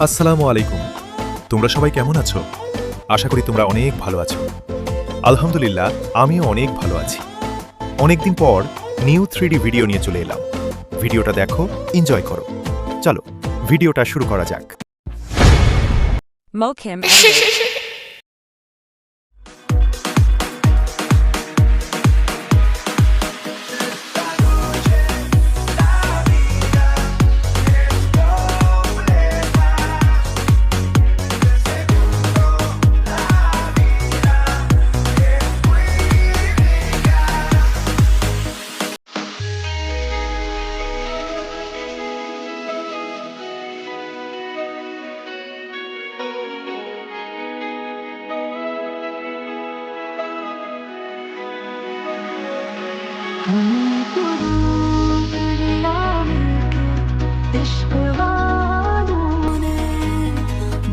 আসসালামু আলাইকুম। তোমরা সবাই কেমন আছো? আশা করি তোমরা অনেক ভালো আছো। আলহামদুলিল্লাহ, আমিও অনেক ভালো আছি। অনেকদিন পর নিউ 3D ভিডিও নিয়ে চলে এলাম। ভিডিওটা দেখো, এনজয় করো। চলো, ভিডিওটা শুরু করা যাক। Mokim edited.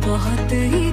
बहुत ही